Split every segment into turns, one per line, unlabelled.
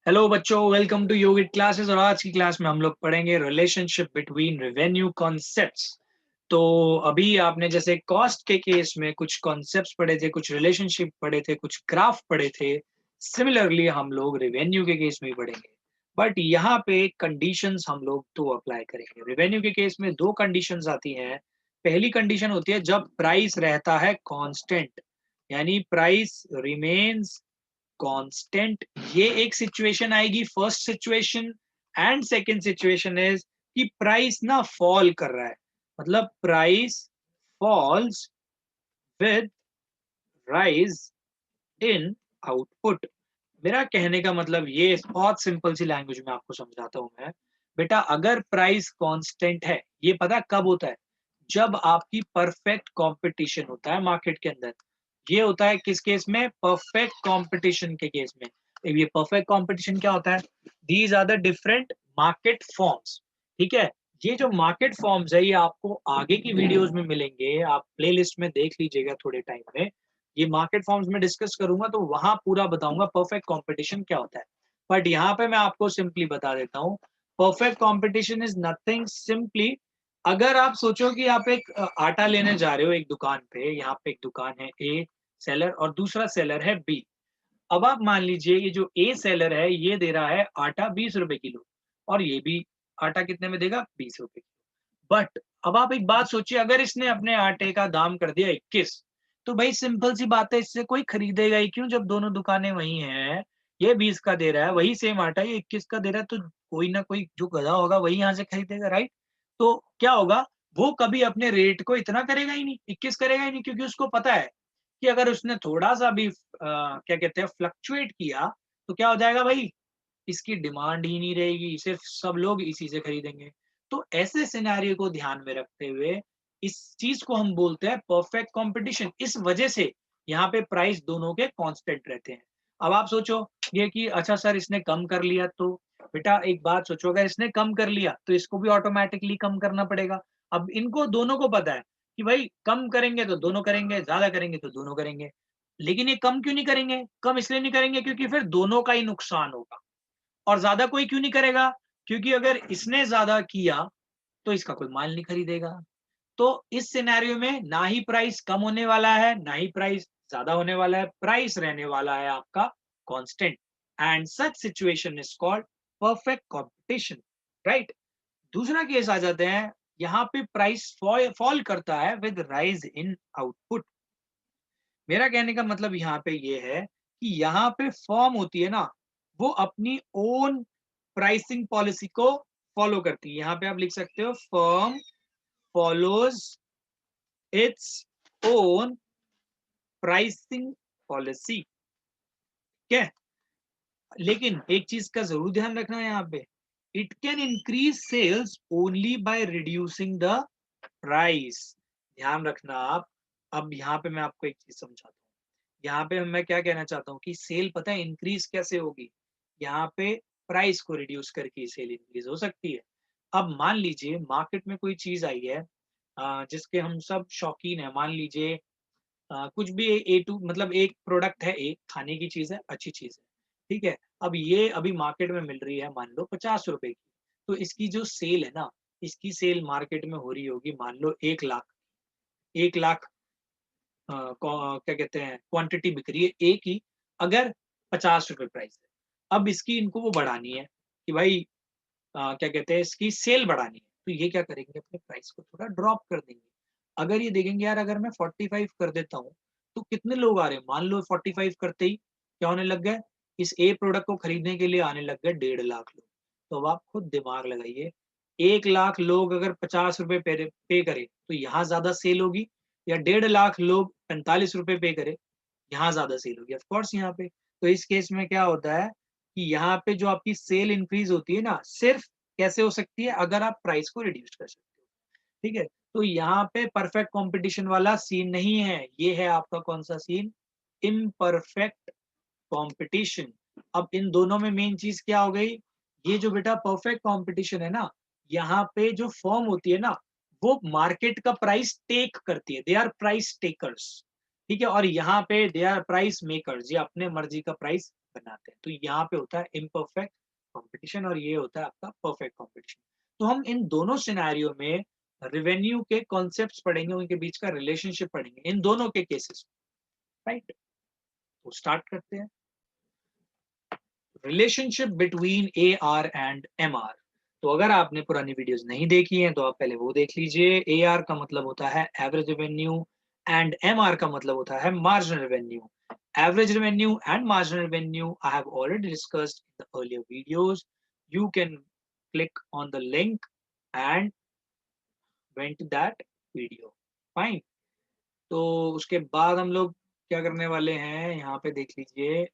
Hello बच्चों, welcome to yogic classes. और आज की क्लास में हम लोग पढ़ेंगे रिलेशनशिप बिटवीन रेवेन्यू कॉन्सेप्ट्स। तो अभी आपने जैसे कॉस्ट के केस में कुछ कॉन्सेप्ट्स पढ़े थे, कुछ रिलेशनशिप पढ़े थे, कुछ ग्राफ पढ़े थे। सिमिलरली हम लोग रेवेन्यू के केस में भी पढ़ेंगे, बट यहाँ पे कंडीशंस हम लोग दो अप्लाई करेंगे। रेवेन्यू के केस में दो कंडीशंस आती हैं। पहली कंडीशन होती है जब प्राइस रहता है कांस्टेंट, यानी प्राइस रिमेन्स कांस्टेंट। ये एक सिचुएशन आएगी, first situation. And second situation is कि प्राइस ना फॉल कर रहा है, मतलब price falls with rise in output. मेरा कहने का मतलब ये, बहुत सिंपल सी लैंग्वेज में आपको समझाता हूं मैं। बेटा, अगर प्राइस कांस्टेंट है, ये पता कब होता है? जब आपकी परफेक्ट कंपटीशन होता है मार्केट के अंदर। ये होता है किस केस में? परफेक्ट कंपटीशन के केस में। ये परफेक्ट कंपटीशन क्या होता है? These are the different market forms. ठीक है, ये जो मार्केट फॉर्म्स है ये आपको आगे की वीडियोस में मिलेंगे, आप प्लेलिस्ट में देख लीजिएगा थोड़े टाइम में। ये मार्केट फॉर्म्स में डिस्कस करूंगा तो वहां पूरा बताऊंगा परफेक्ट कंपटीशन क्या होता है। बट यहाँ पे मैं आपको सिंपली बता देता हूँ, perfect competition is nothing simply. अगर आप सोचो कि आप एक आटा लेने जा रहे हो एक दुकान पे, यहाँ पे एक दुकान है ए सेलर और दूसरा सेलर है बी। अब आप मान लीजिए ये जो ए सेलर है ये दे रहा है आटा 20 रुपए किलो, और ये भी आटा कितने में देगा? 20 रुपए किलो। बट अब आप एक बात सोचिए, अगर इसने अपने आटे का दाम कर दिया 21, तो भाई सिंपल सी बात है, इससे कोई खरीदेगा ही क्यों जब दोनों दुकानें वही हैं। ये 20 का दे रहा है, वही सेम आटा ये 21 का दे रहा है, तो कोई ना कोई जो गधा होगा वही यहाँ से खरीदेगा, राइट? तो क्या होगा, वो कभी अपने रेट को इतना करेगा ही नहीं, 21 करेगा ही नहीं, क्योंकि उसको पता है कि अगर उसने थोड़ा सा भी क्या कहते हैं फ्लक्चुएट किया, तो क्या हो जाएगा भाई, इसकी डिमांड ही नहीं रहेगी, सिर्फ सब लोग इसी से खरीदेंगे। तो ऐसे सिनेरियो को ध्यान में रखते हुए इस चीज को हम बोलते हैं परफेक्ट कंपटीशन। इस वजह से यहाँ पे प्राइस दोनों के कांस्टेंट रहते हैं। अब आप सोचो ये कि अच्छा सर इसने कम कर लिया, तो बेटा एक बात सोचो, अगर इसने कम कर लिया तो इसको भी ऑटोमेटिकली कम करना पड़ेगा। अब इनको दोनों को पता है कि भाई कम करेंगे तो दोनों करेंगे, ज्यादा करेंगे तो दोनों करेंगे। लेकिन ये कम क्यों नहीं करेंगे? कम इसलिए नहीं करेंगे क्योंकि फिर दोनों का ही नुकसान होगा। और ज्यादा कोई क्यों नहीं करेगा? क्योंकि अगर इसने ज्यादा किया तो इसका कोई माल नहीं खरीदेगा। तो इस सिनेरियो में ना ही प्राइस कम होने वाला है, ना ही प्राइस ज्यादा होने वाला है, प्राइस रहने वाला है आपका constant. And such situation is called perfect competition, right? दूसरा केस आ जाते हैं, यहाँ पे प्राइस फॉल करता है विद राइज इन आउटपुट। मेरा कहने का मतलब यहाँ पे ये है कि यहाँ पे फर्म होती है ना, वो अपनी ओन प्राइसिंग पॉलिसी को फॉलो करती है। यहाँ पे आप लिख सकते हो firm follows its own pricing policy. ठीक है, लेकिन एक चीज का जरूर ध्यान रखना है यहाँ पे, it can increase sales only by reducing the price. ध्यान रखना आप। अब यहाँ पे मैं आपको एक चीज समझाता हूँ। यहाँ पे मैं क्या कहना चाहता हूँ कि सेल पता है इंक्रीज कैसे होगी? यहाँ पे प्राइस को रिड्यूस करके सेल इंक्रीज हो सकती है। अब मान लीजिए मार्केट में कोई चीज आई है जिसके हम सब शौकीन है। मान लीजिए कुछ भी ए टू, मतलब एक प्रोडक्ट है, एक खाने की चीज है, अच्छी चीज है, ठीक है। अब ये अभी मार्केट में मिल रही है मान लो 50 रुपए की। तो इसकी जो सेल है ना, इसकी सेल मार्केट में हो रही होगी मान लो 1 लाख। 1 लाख क्या कहते हैं क्वांटिटी बिक रही है एक ही, अगर 50 रुपए प्राइस है। अब इसकी इनको वो बढ़ानी है कि भाई क्या कहते हैं इसकी सेल बढ़ानी है, तो ये क्या करेंगे, अपने प्राइस को थोड़ा ड्रॉप कर देंगे। अगर ये देखेंगे यार अगर मैं 45 कर देता हूँ तो कितने लोग आ रहे हैं, मान लो 45 करते ही क्या होने लग गए, इस ए प्रोडक्ट को खरीदने के लिए आने लग गए 1.5 लाख लोग। तो अब आप खुद दिमाग लगाइए, 1 लाख लोग अगर 50 रुपए पे करे तो यहाँ ज्यादा सेल होगी, या 1.5 लाख लोग 45 रुपए पे करे, यहाँ ज्यादा सेल होगी ऑफकोर्स यहाँ पे। तो इस केस में क्या होता है कि यहाँ पे जो आपकी सेल इंक्रीज होती है ना, सिर्फ कैसे हो सकती है, अगर आप प्राइस को रिड्यूस कर सकते हो। ठीक है, तो यहाँ पे परफेक्ट कंपटीशन वाला सीन नहीं है, ये है आपका कौन सा सीन? Imperfect competition. अब इन दोनों में मेन चीज क्या हो गई? ये जो बेटा परफेक्ट कंपटीशन है ना, यहाँ पे जो फर्म होती है ना, वो मार्केट का प्राइस टेक करती है, दे आर प्राइस टेकर्स। ठीक है, और यहाँ पे दे आर प्राइस मेकर्स, ये अपने मर्जी का प्राइस बनाते हैं। तो यहाँ पे होता है इम्परफेक्ट कंपटीशन और ये होता है आपका परफेक्ट कंपटीशन। तो हम इन दोनों सिनेरियो में रेवेन्यू के कॉन्सेप्ट्स पढ़ेंगे, उनके बीच का रिलेशनशिप पढ़ेंगे इन दोनों के केसेस में, राइट? तो स्टार्ट करते हैं। Relationship between AR and MR। तो अगर आपने पुरानी वीडियोस नहीं देखी हैं तो आप पहले वो देख लीजिए। AR का मतलब होता है एवरेज रेवेन्यू एंड MR का मतलब होता है marginal revenue. Average revenue and marginal revenue I have already discussed in the earlier videos. You can click on the link and went to that video. Fine. तो उसके बाद हम लोग क्या करने वाले हैं, यहाँ पे देख लीजिए,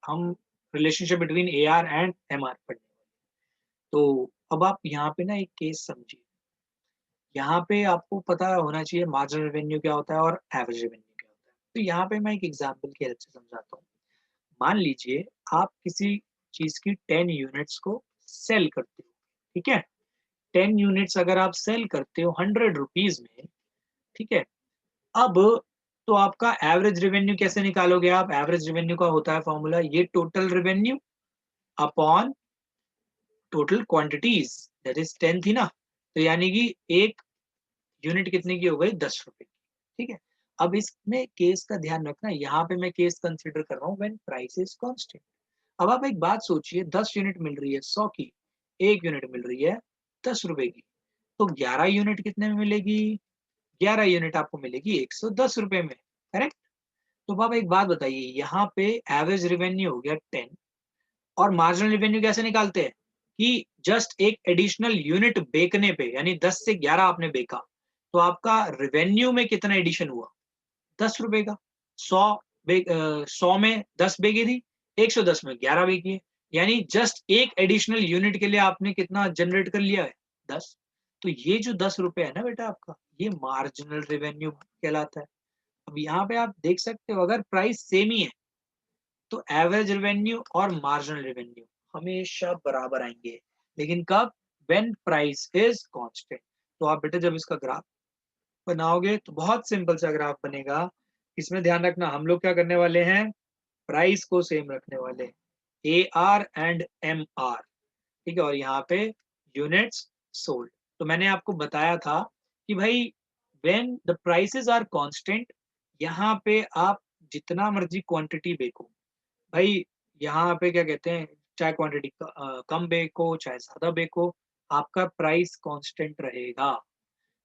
हम relationship between AR and MR पढ़ने वाले हैं। तो अब आप यहाँ पे ना एक केस समझिए। यहाँ पे आपको पता होना चाहिए मार्जिनल रेवेन्यू क्या होता है और एवरेज रेवेन्यू क्या होता है। तो यहाँ पे मैं एक एग्जांपल की हेल्प से समझाता हूँ। मान लीजिए आप किसी चीज की 10 यूनिट्स को सेल करते हो, ठीक है? 10 यूनिट्स अगर आप सेल करते हो 100 रुपीज में, ठीक है? अब तो आपका एवरेज रेवेन्यू कैसे निकालोगे आप? एवरेज रेवेन्यू का होता है फॉर्मूला, ये total revenue upon total quantities, that is 10 थी ना, तो यानी कि एक यूनिट कितने की हो गई? 10 रुपए की, ठीक है? अब इसमें केस का ध्यान रखना, यहाँ पे मैं केस कंसिडर कर रहा हूँ व्हेन प्राइस इज कांस्टेंट। अब आप एक बात सोचिए, 10 यूनिट मिल रही है 100 की, एक यूनिट मिल रही है 10 रुपए की, तो 11 यूनिट कितने में मिलेगी? 11 यूनिट आपको मिलेगी 110 रुपए में, करेक्ट? तो अब आप एक बात बताइए, यहाँ पे एवरेज रेवेन्यू हो गया 10 और मार्जिनल रेवेन्यू कैसे निकालते हैं कि जस्ट एक एडिशनल यूनिट बेचने पे, यानी 10 से 11 आपने बेचा, तो आपका रेवेन्यू में कितना एडिशन हुआ? 10 रुपए का। 100 में 10 बेची थी, 110 में 11 बेची है, यानी जस्ट एक एडिशनल यूनिट के लिए आपने कितना जनरेट कर लिया है? 10। तो ये जो 10 रुपए है ना बेटा आपका, ये मार्जिनल रेवेन्यू कहलाता है। अब यहाँ पे आप देख सकते हो, अगर प्राइस सेम ही है तो एवरेज रेवेन्यू और मार्जिनल रेवेन्यू हमेशा बराबर आएंगे, लेकिन कब? When price is constant. तो आप बेटा जब इसका ग्राफ बनाओगे तो बहुत सिंपल सा ग्राफ बनेगा। इसमें ध्यान रखना, हम लोग क्या करने वाले हैं? प्राइस को सेम रखने वाले हैं, AR एंड MR, ठीक है? और यहाँ पे यूनिट्स सोल्ड। तो मैंने आपको बताया था कि भाई when the prices are constant, यहाँ पे आप जितना मर्जी क्वांटिटी बेचो, भाई यहाँ पे क्या कहते हैं, चाहे क्वांटिटी कम बेको चाहे ज्यादा बेको, आपका प्राइस कांस्टेंट रहेगा।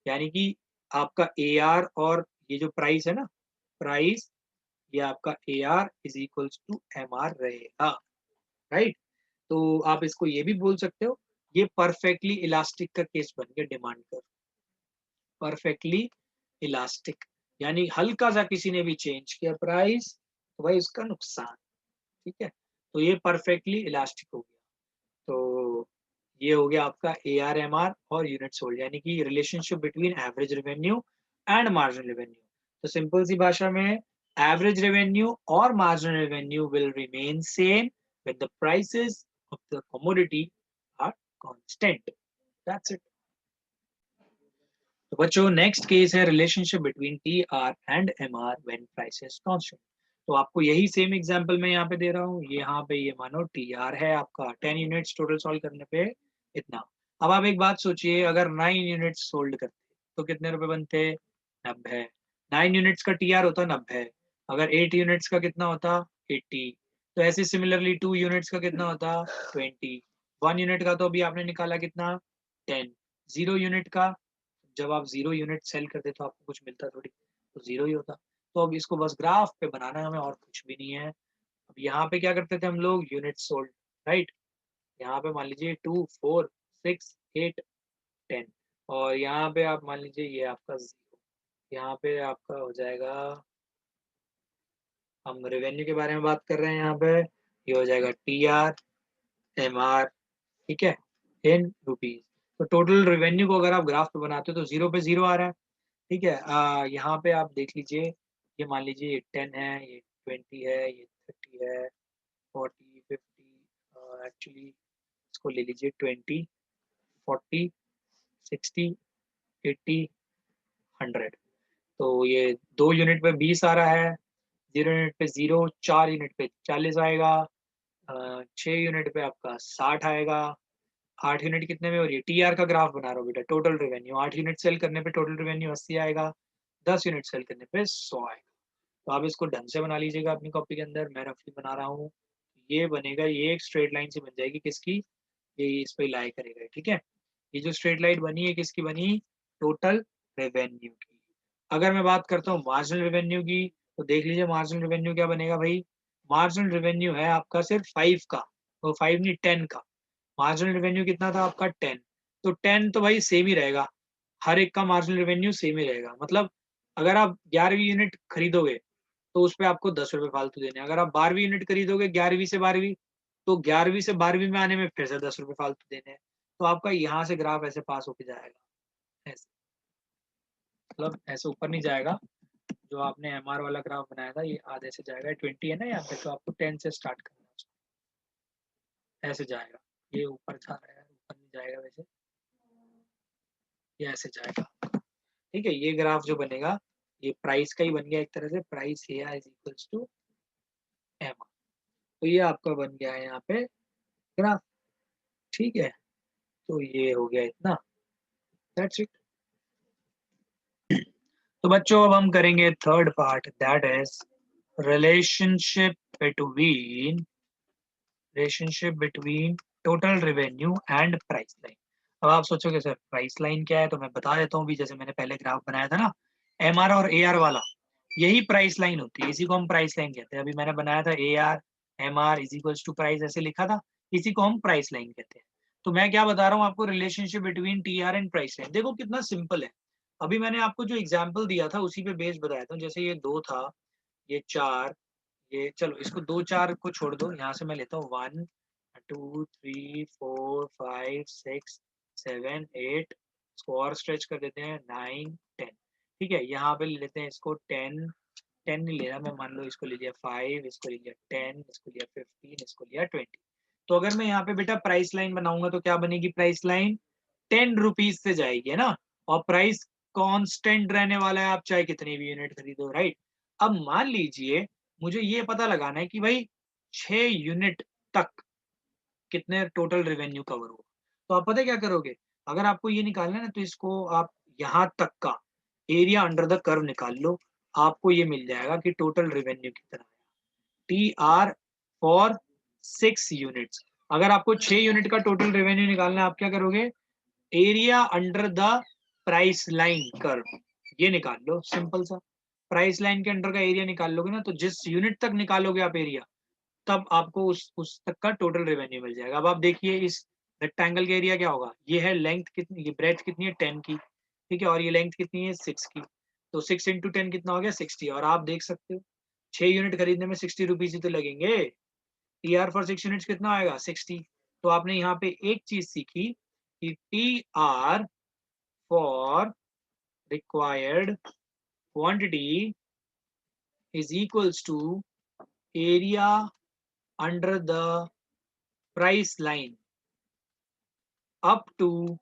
यानी कि आपका AR और ये जो प्राइस है ना, प्राइस, ये आपका AR is equals to MR रहेगा, राइट? तो आप इसको ये भी बोल सकते हो, ये परफेक्टली इलास्टिक का केस बन गया डिमांड कर, परफेक्टली इलास्टिक, यानी हल्का सा किसी ने भी चेंज किया प्राइस तो भाई उसका नुकसान, ठीक है? तो ये परफेक्टली इलास्टिक हो गया। तो ये हो गया आपका AR MR और यूनिट सोल्ड, यानी कि relationship between average revenue and marginal revenue. तो सिंपल सी भाषा में, एवरेज रेवेन्यू और marginal revenue will remain same when the prices of the commodity are constant. That's it. तो बच्चों नेक्स्ट केस है relationship between TR and MR when prices constant. तो आपको यही सेम एग्जांपल मैं यहाँ पे दे रहा हूँ। यहाँ पे ये मानो TR है आपका 10 यूनिट्स टोटल सॉल्व करने पे इतना। अब आप एक बात सोचिए, अगर 9 यूनिट्स सोल्ड करते तो कितने रुपए बनते? 90। 9 यूनिट्स का TR होता 90। अगर 8 यूनिट्स का कितना होता? 80। तो ऐसे सिमिलरली 2 यूनिट्स का कितना होता? 20। 1 यूनिट का तो अभी आपने निकाला कितना? 10। 0 यूनिट का, जब आप 0 यूनिट सेल करते तो आपको कुछ मिलता थोड़ी, तो 0 ही होता। तो अब इसको बस ग्राफ पे बनाना है हमें, और कुछ भी नहीं है। अब यहाँ पे क्या करते थे हम लोग? Unit sold, right? यहाँ पे मान लीजिए 2, 4, 6, 8, 10, और यहाँ पे आप मान लीजिए ये आपका 0। यहाँ पे आपका हो जाएगा, हम रेवेन्यू के बारे में बात कर रहे हैं यहाँ पे, ये हो जाएगा TR MR, ठीक है, इन रुपीज। तो टोटल रेवेन्यू को अगर आप ग्राफ पे बनाते हो तो 0 पे 0 आ रहा है, ठीक है? यहाँ पे आप देख लीजिए, ये मान लीजिए ये 10 है, ये 20 है, ये 30 है, 40, 50, एक्चुअली इसको ले लीजिए 20, 40, 60, 80, 100। तो ये 2 यूनिट पे 20 आ रहा है, 0 यूनिट पे 0, 4 यूनिट पे 40 आएगा, 6 यूनिट पे आपका 60 आएगा। 8 यूनिट कितने में हो रही है? टीआर का ग्राफ बना रहा हूँ बेटा, टोटल रेवेन्यू। 8 यूनिट सेल करने पे टोटल रेवेन्यू 80 आएगा। 10 यूनिट सेल करने पे 100 आएगा। तो आप इसको ढंग से बना लीजिएगा अपनी कॉपी के अंदर। मैं रफली बना रहा हूँ, ये बनेगा, ये एक स्ट्रेट लाइन से बन जाएगी किसकी? ये इस पे लाई करेगा, ठीक है। ये जो स्ट्रेट लाइन बनी है किसकी बनी? टोटल रेवेन्यू की। अगर मैं बात करता हूँ मार्जिनल रेवेन्यू की, तो देख लीजिए मार्जिनल रेवेन्यू क्या बनेगा भाई। मार्जिनल रेवेन्यू है आपका सिर्फ 5 का, तो 5 नहीं 10 का। मार्जिनल रेवेन्यू कितना था आपका? 10। तो 10 तो भाई सेम ही रहेगा, हर एक का मार्जिनल रेवेन्यू सेम ही रहेगा। मतलब अगर आप 11वीं यूनिट खरीदोगे तो उस पे आपको 10 रुपए फालतू देने हैं। अगर आप 12वीं यूनिट खरीदोगे 11वीं से 12वीं, तो 11वीं से 12वीं में आने में फिर से 10 रुपए फालतू देने हैं। तो आपका यहाँ से ग्राफ ऐसे पास होके जाएगा, ऐसे, मतलब ऐसे ऊपर नहीं जाएगा। जो आपने एमआर वाला ग्राफ बनाया था, ये आधे से जाएगा। 20 है ना यहाँ पे, तो आपको 10 से स्टार्ट करना है उसको। ऐसे जाएगा, ये ऊपर जा रहा है, ऊपर नहीं जाएगा वैसे, ये ऐसे जाएगा। ठीक है, ये ग्राफ जो बनेगा ये प्राइस का ही बन गया एक तरह से। Price A is equals to M. तो ये आपका बन गया है यहाँ पे ग्राफ। ठीक है, तो ये हो गया इतना, दैट्स इट। तो बच्चों अब हम करेंगे third part, that is relationship between relationship between total revenue and price line. अब आप सोचोगे सर प्राइस लाइन क्या है, तो मैं बता देता हूँ भी। जैसे मैंने पहले ग्राफ बनाया था ना, एमआर और एआर वाला, यही प्राइस लाइन होती है, इसी को हम प्राइस लाइन कहते हैं। अभी मैंने बनाया था A R M R is equals to price, ऐसे लिखा था, इसी को हम प्राइस लाइन कहते हैं। तो मैं क्या बता रहा हूँ आपको, relationship between T R and price line. देखो कितना सिंपल है। अभी मैंने आपको जो एग्जाम्पल दिया था उसी पे बेस बताया था। जैसे ये 2 था, ये 4, ये, चलो इसको 2 4 को छोड़ दो, यहाँ से मैं लेता हूँ 1 2 3 4 5 6 7 8, इसको और स्ट्रेच कर देते हैं 9 10। ठीक है, यहाँ पे ले लेते हैं इसको 10, 10 नहीं ले रहा मैं, मान लो इसको ले लिया 5, इसको ले लिया 10, इसको लिया 15, इसको लिया 20। तो अगर मैं यहाँ पे बेटा प्राइस लाइन बनाऊंगा तो क्या बनेगी? प्राइस लाइन 10 रुपीज से जाएगी, है ना। और प्राइस कांस्टेंट रहने वाला है, आप चाहे कितनी भी यूनिट खरीदो, राइट। अब मान लीजिए मुझे ये पता लगाना है कि भाई 6 यूनिट तक कितने टोटल रेवेन्यू कवर हो। तो आप पता है क्या करोगे? अगर आपको ये निकालना है ना, तो इसको आप यहाँ तक का एरिया अंडर द कर्व निकाल लो। आपको ये मिल जाएगा कि टोटल रेवेन्यू कितना है, टी आर फॉर 6 यूनिट्स। अगर आपको 6 यूनिट का टोटल रेवेन्यू निकालना है, आप क्या करोगे? Area under the price line curve, ये निकाल लो, सिंपल सा। प्राइस लाइन के अंडर का एरिया निकाल लोगे ना, तो जिस यूनिट तक निकालोगे आप एरिया, तब आपको उस तक का टोटल रेवेन्यू मिल जाएगा। अब आप देखिए इस रेक्टेंगल का एरिया क्या होगा। ये है लेंथ कितनी, ये ब्रेथ कितनी है 10 की, ठीक है, और ये लेंथ कितनी है 6 की। तो 6 इंटू 10 कितना हो गया 60। और आप देख सकते हो 6 यूनिट खरीदने में 60 रुपीज ही तो लगेंगे। टी आर फॉर 6 यूनिट्स कितना आएगा 60। तो आपने यहाँ पे एक चीज सीखी कि T R for required quantity is equals to area under the price line up to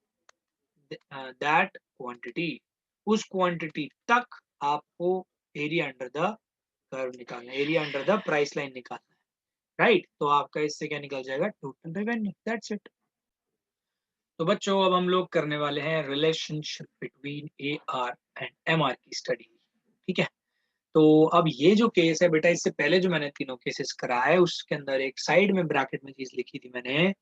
that quantity। उस क्वांटिटी तक आपको एरिया अंडर द कर्व निकालना है, area under the price line निकालना है, राइट। तो आपका इससे क्या निकल जाएगा? Total revenue, that's it. तो बच्चों अब हम लोग करने वाले हैं relationship between A R and M R की स्टडी, ठीक है। तो अब ये जो केस है बेटा, इससे पहले जो मैंने तीनों केसेस कराए उसके अंदर एक साइड में ब्रैकेट में चीज लिखी थी मैंने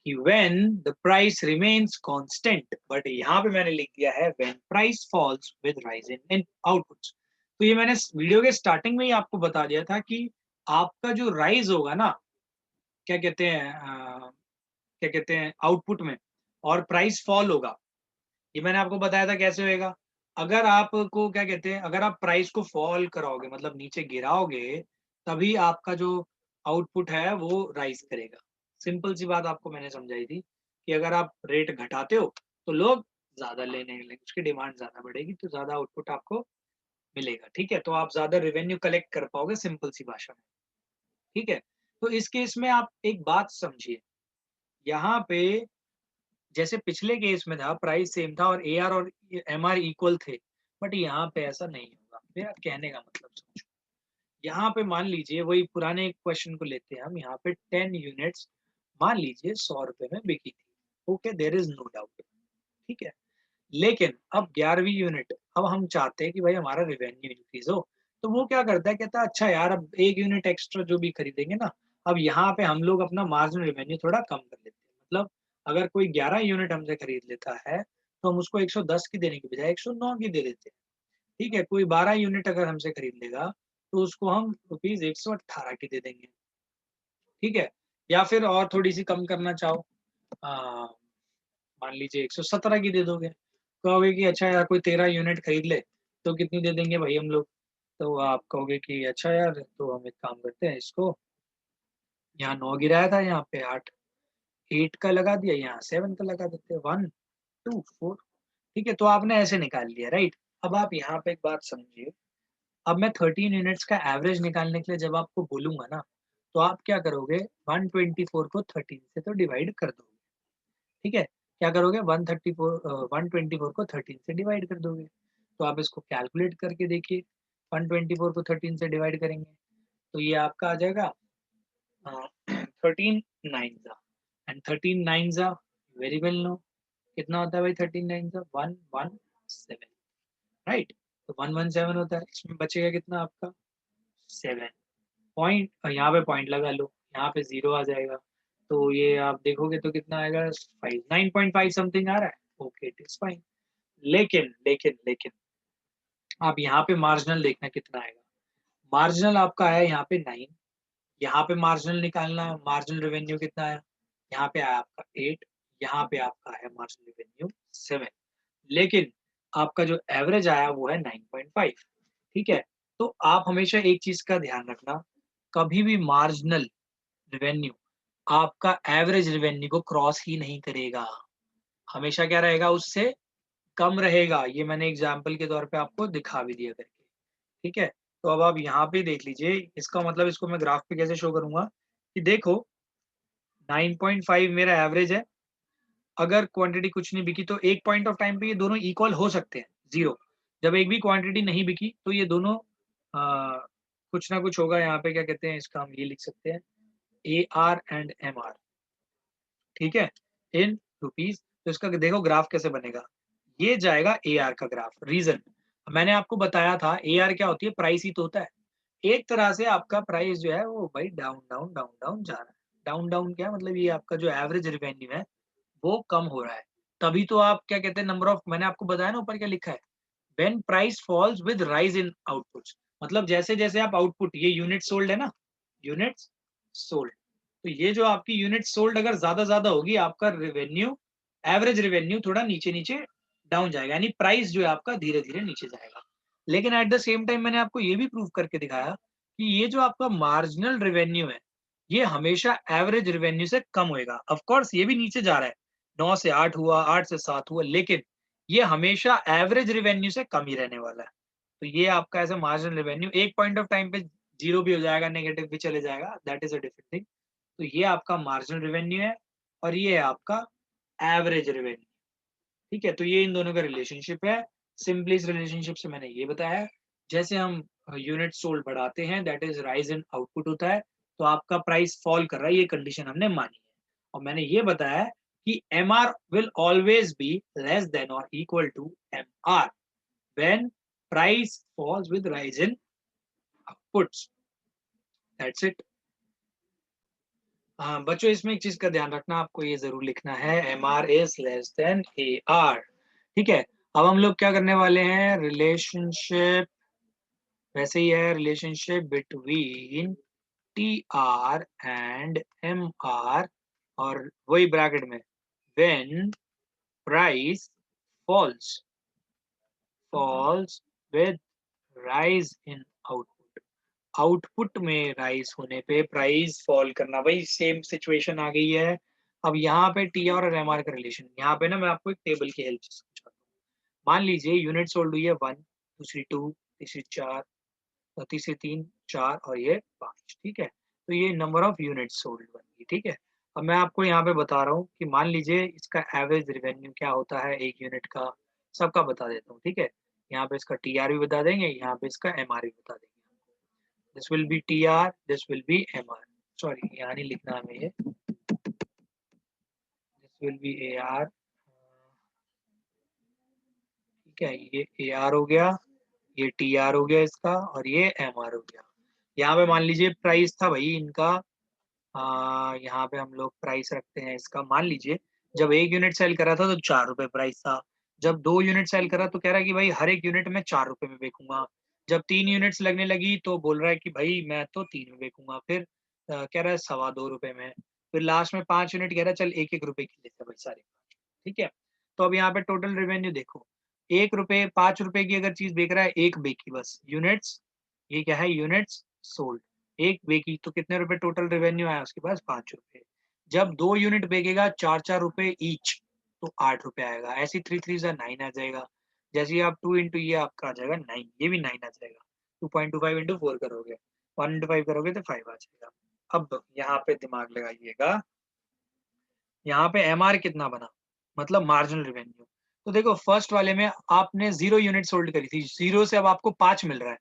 कि when the price remains constant, but यहाँ पे मैंने लिख दिया है when price falls with rise in outputs। तो ये मैंने वीडियो के स्टार्टिंग में ही आपको बता दिया था कि आपका जो राइज होगा ना, क्या कहते हैं क्या कहते हैं आउटपुट में, और प्राइस फॉल होगा, ये मैंने आपको बताया था कैसे होएगा। अगर आपको क्या कहते हैं, अगर आप प्राइस को फॉल कराओगे, मतलब नीचे गिराओगे, तभी आपका जो आउटपुट है वो राइज करेगा। सिंपल सी बात आपको मैंने समझाई थी कि अगर आप रेट घटाते हो तो लोग ज्यादा लेने लगेंगे, उसकी डिमांड ज्यादा बढ़ेगी, तो ज्यादा आउटपुट आपको मिलेगा, ठीक है। तो आप ज्यादा रेवेन्यू कलेक्ट कर पाओगे, सिंपल सी भाषा में, ठीक है। तो इस केस में आप एक बात समझिए, यहाँ पे जैसे पिछले केस में था प्राइस सेम था और ए आर और एम आर इक्वल थे, बट यहाँ पे ऐसा नहीं होगा। मेरा कहने का मतलब समझो, यहाँ पे मान लीजिए वही पुराने क्वेश्चन को लेते हैं हम, यहाँ पे 10 यूनिट्स मान लीजिए 100 रुपए में बिकी थी। Okay, there is no doubt. ठीक है, लेकिन अब 11वीं यूनिट, अब हम चाहते हैं कि भाई हमारा रेवेन्यू इंक्रीज हो। तो वो क्या करता है, कहता है अच्छा यार अब एक यूनिट एक्स्ट्रा जो भी खरीदेंगे ना, अब यहाँ पे हम लोग अपना मार्जिनल रेवेन्यू थोड़ा कम कर लेते हैं। मतलब अगर कोई 11 यूनिट हमसे खरीद लेता है तो हम उसको 110 की देने की बजाय 109 की दे देते हैं। ठीक है, कोई 12 यूनिट अगर हमसे खरीद लेगा तो उसको हम रुपीज 118 की दे देंगे। ठीक है, या फिर और थोड़ी सी कम करना चाहो, मान लीजिए 117 की दे दोगे। कहोगे कि अच्छा यार कोई 13 यूनिट खरीद ले तो कितनी दे देंगे भाई हम लोग। तो आप कहोगे कि अच्छा यार तो हम एक काम करते हैं, इसको यहाँ 9 गिराया था, यहाँ पे 8 का लगा दिया, यहाँ 7 का लगा देते हैं, 1 2 4। ठीक है, तो आपने ऐसे निकाल लिया, राइट। अब आप यहाँ पे एक बात समझिए, अब मैं 13 यूनिट्स का एवरेज निकालने के लिए जब आपको बोलूंगा ना, तो आप क्या करोगे, 124 को 13 से तो डिवाइड कर दोगे। ठीक है, क्या करोगे, 124 को 13 से डिवाइड कर दोगे। तो आप इसको कैलकुलेट करके देखिए, 124 को 13 से डिवाइड करेंगे तो ये आपका आ जाएगा 13 नाइन जा, एंड 13 नाइन जा वेरी वेल नो कितना होता है भाई, 13 नाइन जा 117, राइट। तो 117 होता है, इसमें बचेगा कितना आपका 7 पॉइंट, यहाँ पे पॉइंट लगा लो, यहाँ पे जीरो आ जाएगा। तो ये आप देखोगे तो कितना आएगा, 9.5 समथिंग आ रहा है। Okay, it is fine. लेकिन लेकिन लेकिन आप यहाँ पे मार्जिनल देखना कितना आएगा। मार्जिनल आपका है यहाँ पे 9, यहाँ पे मार्जिनल निकालना है, मार्जिनल रेवेन्यू कितना है, यहाँ पे आया आपका 8, यहाँ पे आपका है मार्जिनल रेवेन्यू 7, लेकिन आपका जो एवरेज आया वो है 9.5। ठीक है, तो आप हमेशा एक चीज का ध्यान रखना, कभी भी मार्जिनल रेवेन्यू आपका एवरेज रेवेन्यू को क्रॉस ही नहीं करेगा, हमेशा क्या रहेगा, उससे कम रहेगा। ये मैंने एग्जाम्पल के तौर पे आपको दिखा भी दिया करके। ठीक है, तो अब आप यहाँ पे देख लीजिए, इसका मतलब इसको मैं ग्राफ पे कैसे शो करूंगा कि देखो 9.5 मेरा एवरेज है, अगर क्वांटिटी कुछ नहीं बिकी तो एक पॉइंट ऑफ टाइम पे ये दोनों इक्वल हो सकते हैं, जीरो। जब एक भी क्वांटिटी नहीं बिकी तो ये दोनों कुछ ना कुछ होगा, यहाँ पे क्या कहते हैं इसका, हम ये लिख सकते हैं AR and MR। ठीक है, इन रुपीज। तो इसका देखो ग्राफ कैसे बनेगा, ये जाएगा AR का ग्राफ। रीजन मैंने आपको बताया था, AR क्या होती है, प्राइस ही तो होता है। एक तरह से आपका प्राइस जो है वो भाई डाउन डाउन डाउन डाउन जा रहा है। डाउन डाउन क्या मतलब, ये आपका जो एवरेज रेवेन्यू है वो कम हो रहा है। तभी तो आप क्या कहते हैं, नंबर ऑफ, मैंने आपको बताया ना ऊपर क्या लिखा है, when price falls with rise in outputs. मतलब जैसे जैसे आप आउटपुट, ये यूनिट सोल्ड है ना, यूनिट्स सोल्ड, तो ये जो आपकी यूनिट सोल्ड अगर ज्यादा होगी, आपका रेवेन्यू, एवरेज रेवेन्यू थोड़ा नीचे नीचे डाउन जाएगा, यानी प्राइस जो है आपका धीरे धीरे नीचे जाएगा। लेकिन एट द सेम टाइम मैंने आपको ये भी प्रूव करके दिखाया कि ये जो आपका मार्जिनल रेवेन्यू है, ये हमेशा एवरेज रेवेन्यू से कम होएगा। ऑफ कोर्स ये भी नीचे जा रहा है, 9 से 8 हुआ, 8 से 7 हुआ, लेकिन ये हमेशा एवरेज रेवेन्यू से कम ही रहने वाला है। तो ये आपका ऐसा मार्जिनल रेवेन्यू एक पॉइंट ऑफ टाइम पे जीरो भी हो जाएगा, नेगेटिव भी चले जाएगा, that is a different thing. तो ये आपका मार्जिनल रेवेन्यू है और ये है आपका एवरेज रेवेन्यू। ठीक है, तो ये इन दोनों का रिलेशनशिप है। सिंपली इस रिलेशनशिप से मैंने ये बताया, जैसे हम यूनिट सोल्ड बढ़ाते हैं, that is rise in output होता है, तो आपका प्राइस फॉल कर रहा है, ये कंडीशन हमने मानी है। और मैंने ये बताया कि MR will always be less than और equal to MR when price falls with rise in outputs. That's it. हाँ बच्चों, इसमें एक चीज का ध्यान रखना, आपको ये जरूर लिखना है, MR is less than AR। ठीक है, अब हम लोग क्या करने वाले हैं, रिलेशनशिप वैसे ही है, relationship between TR and MR, और वही ब्रैकेट में when price falls falls with rise in output. Output में राइज होने पे प्राइस फॉल करना, भाई सेम सिचुएशन आ गई है। अब यहाँ पे TR और MR का रिलेशन, यहाँ पे ना मैं आपको एक टेबल की हेल्प से समझाता हूँ। मान लीजिए यूनिट सोल्ड हुई है 1, दूसरी 2, तीसरी 4, और तीसरी 3, 4 और ये 5। ठीक है, तो ये नंबर ऑफ यूनिट सोल्ड बन गई। ठीक है, अब मैं आपको यहाँ पे बता रहा हूँ कि मान लीजिए इसका एवरेज रेवेन्यू क्या होता है एक यूनिट का, सबका बता देता हूँ। ठीक है, यहाँ पे इसका TR भी बता देंगे, यहाँ पे इसका MR भी बता देंगे। This will be TR, this will be MR, sorry यहाँ नहीं लिखना हमें ये, दिस विल बी AR, ठीक है, ये AR हो गया, ये TR हो गया इसका, और ये MR हो गया। यहाँ पे मान लीजिए प्राइस था भाई इनका, यहाँ पे हम लोग प्राइस रखते हैं इसका, मान लीजिए जब 1 यूनिट सेल करा था तो 4 रुपए प्राइस था, जब 2 यूनिट सेल करा तो कह रहा है कि भाई हर एक यूनिट में 4 रुपए में बेचूंगा, जब 3 यूनिट्स लगने लगी तो बोल रहा है कि भाई मैं तो 3 में बेचूंगा, फिर कह रहा है 2.25 रुपए में, फिर लास्ट में 5 यूनिट कह रहा है चल 1-1 रुपए की लेते हैं भाई सारे, ठीक है। तो अब यहाँ पे टोटल रेवेन्यू देखो, 1 रुपए 5 रुपए की अगर चीज बेच रहा है, एक बेकी बस यूनिट्स, ये क्या है, यूनिट्स सोल्ड, एक बेकी तो कितने रुपए टोटल रेवेन्यू आया उसके पास, 5 रुपए। जब 2 यूनिट बेचेगा 4-4 रुपए ईच, तो 8 रुपए आएगा, ऐसी 3 3 9 आ जाएगा। जैसे ही आप 2 इंटू ये आपका आ जाएगा 9, ये भी 9 आ जाएगा, 2.25 इंटू 4 करोगे, 1 इंटू 5 करोगे तो 5 आ जाएगा। अब यहाँ पे दिमाग लगाइएगा, यहाँ पे MR कितना बना, मतलब मार्जिनल रेवेन्यू। तो देखो फर्स्ट वाले में आपने 0 यूनिट सोल्ड करी थी, 0 से अब आपको 5 मिल रहा है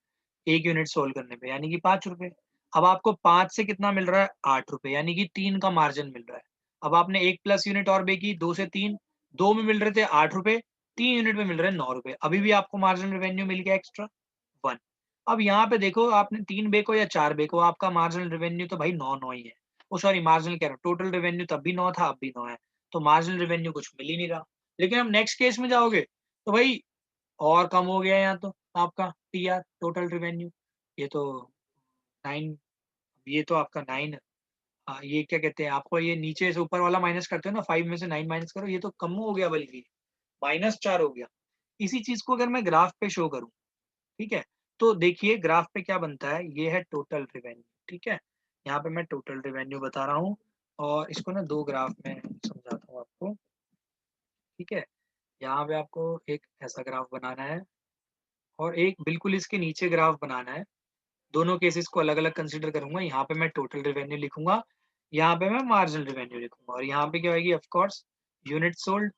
1 यूनिट सोल्ड करने पे, यानी कि 5 रुपए। अब आपको 5 से कितना मिल रहा है, 8 रुपए, यानी कि 3 का मार्जिन मिल रहा है। अब आपने 1 प्लस यूनिट और बेची, 2 से 3, 2 में मिल रहे थे 8 रुपए, 3 यूनिट में मिल रहे हैं 9 रुपए, अभी भी आपको मार्जिनल रेवेन्यू मिल गया एक्स्ट्रा 1। अब यहाँ पे देखो आपने 3 बेको या 4 बेको, आपका मार्जिनल रेवेन्यू तो भाई 9 ही है। ओ सॉरी, मार्जिनल कह रहा हूँ, टोटल रेवेन्यू तब भी 9 था, अब भी 9 है, तो मार्जिनल रेवेन्यू कुछ मिल ही नहीं रहा। लेकिन अब नेक्स्ट केस में जाओगे तो भाई और कम हो गया यहाँ तो आपका TR, टोटल रेवेन्यू, ये तो 9, ये तो आपका 9, ये क्या कहते हैं आपको, ये नीचे से ऊपर वाला माइनस करते हो ना, 5 में से 9 माइनस करो, ये तो कम हो गया बल्कि -4 हो गया। इसी चीज को अगर मैं ग्राफ पे शो करूँ, ठीक है, तो देखिए ग्राफ पे क्या बनता है, ये है टोटल रेवेन्यू, ठीक है। यहाँ पे मैं टोटल रेवेन्यू बता रहा हूँ, और इसको ना 2 ग्राफ में समझाता हूँ आपको, ठीक है। यहाँ पे आपको एक ऐसा ग्राफ बनाना है, और एक बिल्कुल इसके नीचे ग्राफ बनाना है। दोनों केसेस को अलग अलग कंसिडर करूंगा, यहाँ पे मैं टोटल रेवेन्यू लिखूंगा, यहाँ पे मैं मार्जिनल रेवेन्यू लिखूंगा, और यहाँ पे क्या होगी, ऑफ कोर्स यूनिट सोल्ड,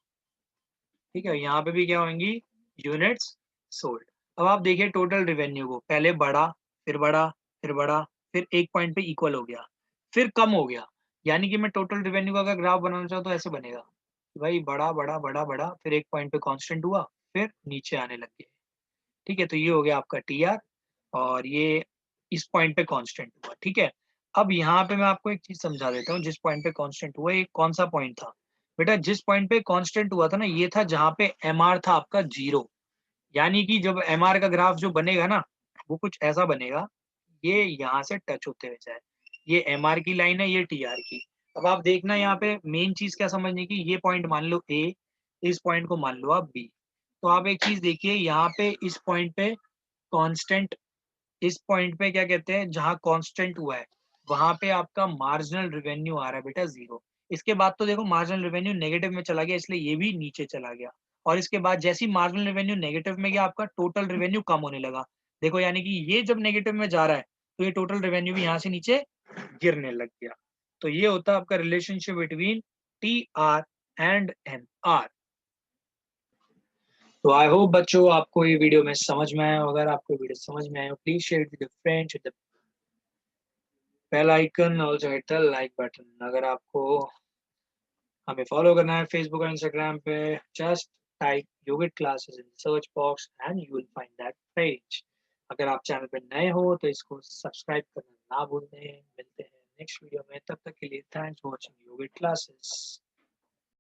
ठीक है, यहाँ पे भी क्या होंगी, यूनिट्स सोल्ड। अब आप देखिए टोटल रेवेन्यू को, पहले बढ़ा, फिर बढ़ा, फिर बढ़ा, फिर एक पॉइंट पे इक्वल हो गया, फिर कम हो गया, यानी कि मैं टोटल रेवेन्यू का अगर ग्राफ बनाना चाहूँ तो ऐसे बनेगा कि भाई बढ़ा बढ़ा बढ़ा बढ़ा, फिर एक पॉइंट पे कांस्टेंट हुआ, फिर नीचे आने लग गया, ठीक है। तो ये हो गया आपका TR, और ये इस पॉइंट पे कांस्टेंट हुआ, ठीक है। अब यहाँ पे मैं आपको एक चीज समझा देता हूँ, जिस पॉइंट पे कांस्टेंट हुआ, ये कौन सा पॉइंट था बेटा, जिस पॉइंट पे कांस्टेंट हुआ था ना, ये था जहाँ पे MR था आपका 0, यानी कि जब MR का ग्राफ जो बनेगा ना, वो कुछ ऐसा बनेगा, ये यहाँ से टच होते हुए जाए, ये MR की लाइन है, ये TR की। अब आप देखना यहाँ पे मेन चीज क्या समझने की, ये पॉइंट मान लो A, इस पॉइंट को मान लो आप B। तो आप एक चीज देखिए, यहाँ पे इस पॉइंट पे कांस्टेंट, इस पॉइंट पे क्या कहते हैं, जहां कांस्टेंट हुआ है, वहां पे आपका मार्जिनल रेवेन्यू आ रहा है बेटा 0। इसके बाद तो देखो मार्जिनल रेवेन्यू नेगेटिव में चला गया, इसलिए ये भी नीचे चला गया, और इसके बाद जैसे ही मार्जिनल रेवेन्यू नेगेटिव में गया, आपका टोटल रेवेन्यू कम होने लगा। देखो यानी कि ये जब नेगेटिव में जा रहा है, तो ये टोटल रेवेन्यू भी यहाँ से नीचे गिरने लग गया। तो ये होता है आपका relationship between TR and MR। तो आई होप बच्चों आपको ये वीडियो में समझ में आया, अगर आपको वीडियो समझ में आया, please share with friends, with bell icon, also hit the like button. अगर आपको हमें फॉलो करना है फेसबुक और इंस्टाग्राम पे, just type yogic classes in search box and you will find that page. अगर आप चैनल पे नए हो तो इसको सब्सक्राइब करना ना भूलें। मिलते हैं नेक्स्ट वीडियो में, तब तक के लिए thanks for watching yogic classes.